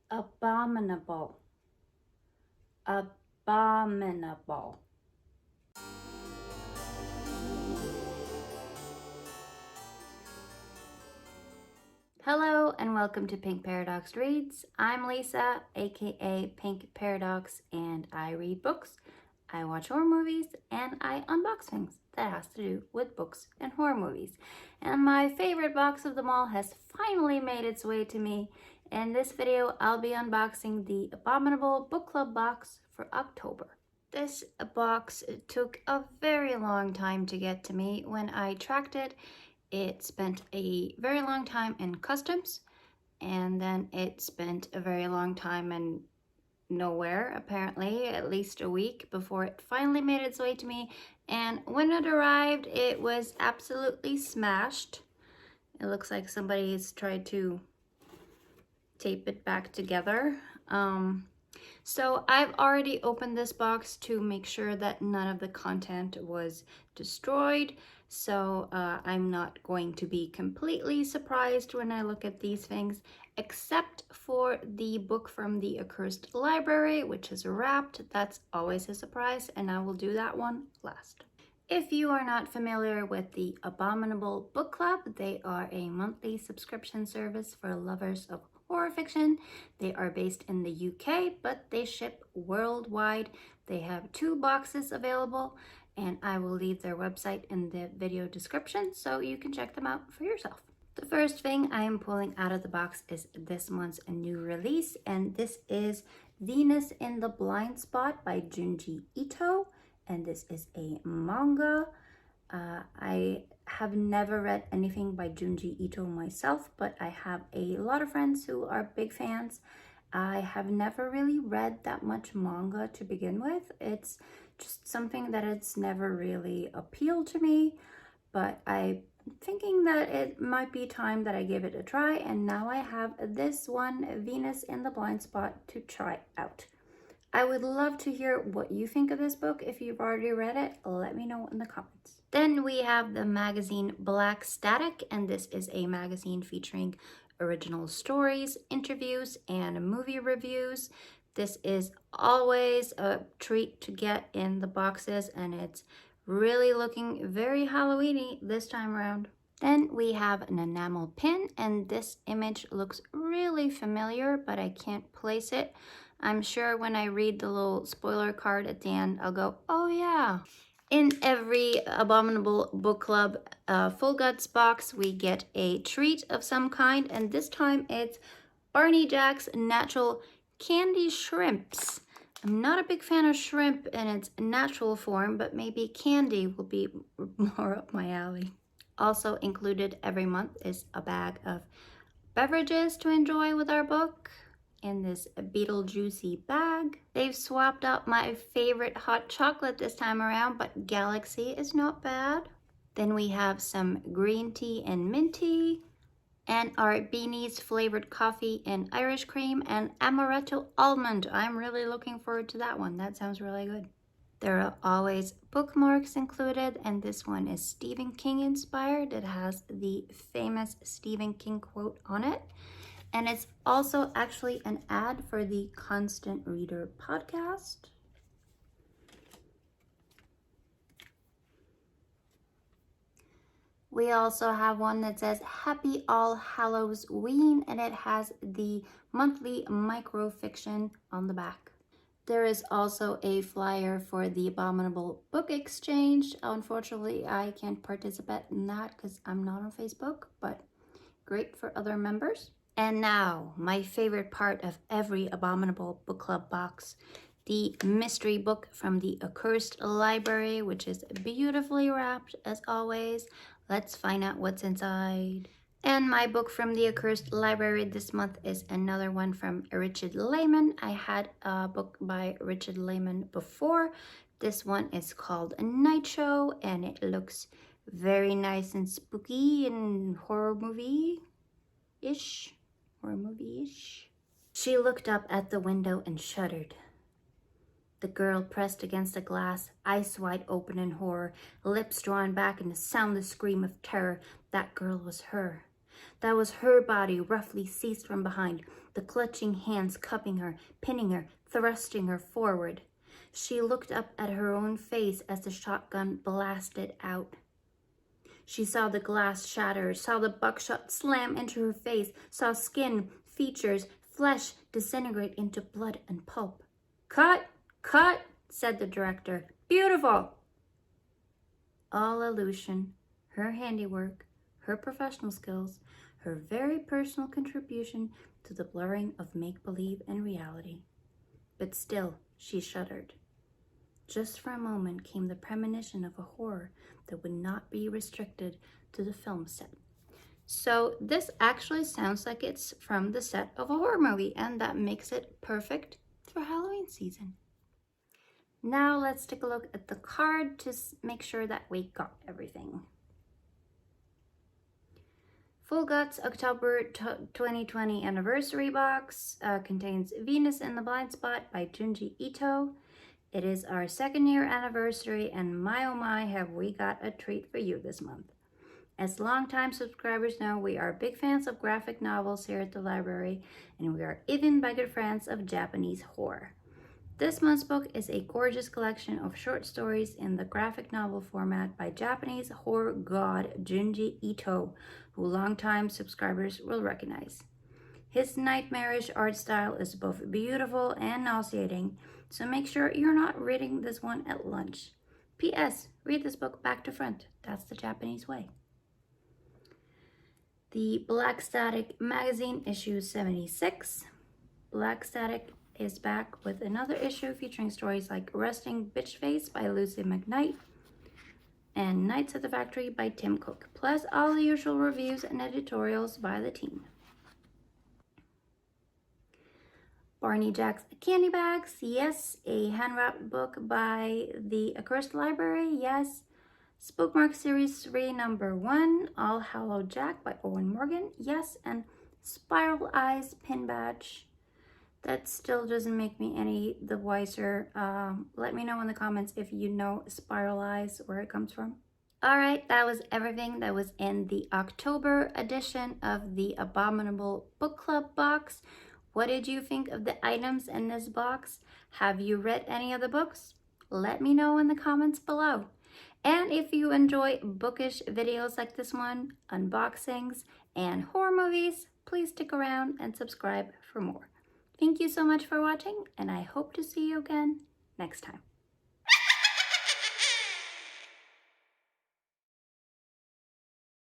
Abominable. Abominable. Hello and welcome to Pink Paradox Reads. I'm Lisa, aka Pink Paradox, and I read books, I watch horror movies, and I unbox things that has to do with books and horror movies. And my favorite box of them all has finally made its way to me. In this video, I'll be unboxing the Abominable Book Club box for October. This box took a very long time to get to me. When I tracked it, it spent a very long time in customs, and then it spent a very long time in nowhere, apparently, at least a week before it finally made its way to me. And when it arrived, it was absolutely smashed. It looks like somebody's tried to tape it back together. So I've already opened this box to make sure that none of the content was destroyed. So I'm not going to be completely surprised when I look at these things, except for the book from the Accursed Library, which is wrapped. That's always a surprise, and I will do that one last. If you are not familiar with the Abominable Book Club, they are a monthly subscription service for lovers of horror fiction. They are based in the UK, but they ship worldwide. They have 2 boxes available, and I will leave their website in the video description so you can check them out for yourself. The first thing I am pulling out of the box is this month's new release, and this is Venus in the Blind Spot by Junji Ito, and this is a manga. I have never read anything by Junji Ito myself, but I have a lot of friends who are big fans. I have never really read that much manga to begin with. It's just something that it's never really appealed to me, but I'm thinking that it might be time that I give it a try, and now I have this one, Venus in the Blind Spot, to try out. I would love to hear what you think of this book. If you've already read it, let me know in the comments. Then we have the magazine Black Static, and this is a magazine featuring original stories, interviews, and movie reviews. This is always a treat to get in the boxes, and it's really looking very Halloween-y this time around. Then we have an enamel pin, and this image looks really familiar, but I can't place it. I'm sure when I read the little spoiler card at the end, I'll go, oh yeah. In every Abominable Book Club Full Guts box, we get a treat of some kind, and this time it's Barney Jack's Natural Candy Shrimps. I'm not a big fan of shrimp in its natural form, but maybe candy will be more up my alley. Also included every month is a bag of beverages to enjoy with our book in this Beetlejuicy bag. They've swapped out my favorite hot chocolate this time around, but Galaxy is not bad. Then we have some green tea and mint tea, and our Beanies flavored coffee and Irish cream, and amaretto almond. I'm really looking forward to that one. That sounds really good. There are always bookmarks included, and this one is Stephen King inspired. It has the famous Stephen King quote on it. And it's also actually an ad for the Constant Reader podcast. We also have one that says Happy All Hallows Ween, and it has the monthly microfiction on the back. There is also a flyer for the Abominable Book Exchange. Unfortunately, I can't participate in that because I'm not on Facebook, but great for other members. And now, my favorite part of every Abominable Book Club box, the mystery book from the Accursed Library, which is beautifully wrapped as always. Let's find out what's inside. And my book from the Accursed Library this month is another one from Richard Lehman. I had a book by Richard Lehman before. This one is called Night Show, and it looks very nice and spooky and horror movie-ish. Horror movie-ish. She looked up at the window and shuddered. The girl pressed against the glass, eyes wide open in horror, lips drawn back in a soundless scream of terror. That girl was her. That was her body roughly seized from behind, the clutching hands cupping her, pinning her, thrusting her forward. She looked up at her own face as the shotgun blasted out. She saw the glass shatter, saw the buckshot slam into her face, saw skin, features, flesh disintegrate into blood and pulp. "Cut! Cut!" said the director. "Beautiful!" All illusion, her handiwork, her professional skills, her very personal contribution to the blurring of make-believe and reality. But still, she shuddered. Just for a moment came the premonition of a horror that would not be restricted to the film set. So this actually sounds like it's from the set of a horror movie, and that makes it perfect for Halloween season. Now let's take a look at the card to make sure that we got everything. Full Guts October 2020 Anniversary Box contains Venus in the Blind Spot by Junji Ito. It is our 2nd year anniversary, and my oh my, have we got a treat for you this month. As longtime subscribers know, we are big fans of graphic novels here at the library, and we are even bigger fans of Japanese horror. This month's book is a gorgeous collection of short stories in the graphic novel format by Japanese horror god Junji Ito, who longtime subscribers will recognize. His nightmarish art style is both beautiful and nauseating, so make sure you're not reading this one at lunch. P.S. Read this book back to front. That's the Japanese way. The Black Static Magazine, issue 76. Black Static is back with another issue featuring stories like Resting Bitch Face by Lucy McKnight and Nights at the Factory by Tim Cook, plus all the usual reviews and editorials by the team. Barney Jack's Candy Bags, yes. A hand-wrapped book by the Accursed Library, yes. Spookmark Series 3, number 1, All Hallow Jack by Owen Morgan, yes. And Spiral Eyes pin badge. That still doesn't make me any the wiser. Let me know in the comments if you know Spiral Eyes, where it comes from. All right, that was everything that was in the October edition of the Abominable Book Club box. What did you think of the items in this box? Have you read any of the books? Let me know in the comments below. And if you enjoy bookish videos like this one, unboxings, and horror movies, please stick around and subscribe for more. Thank you so much for watching, and I hope to see you again next time.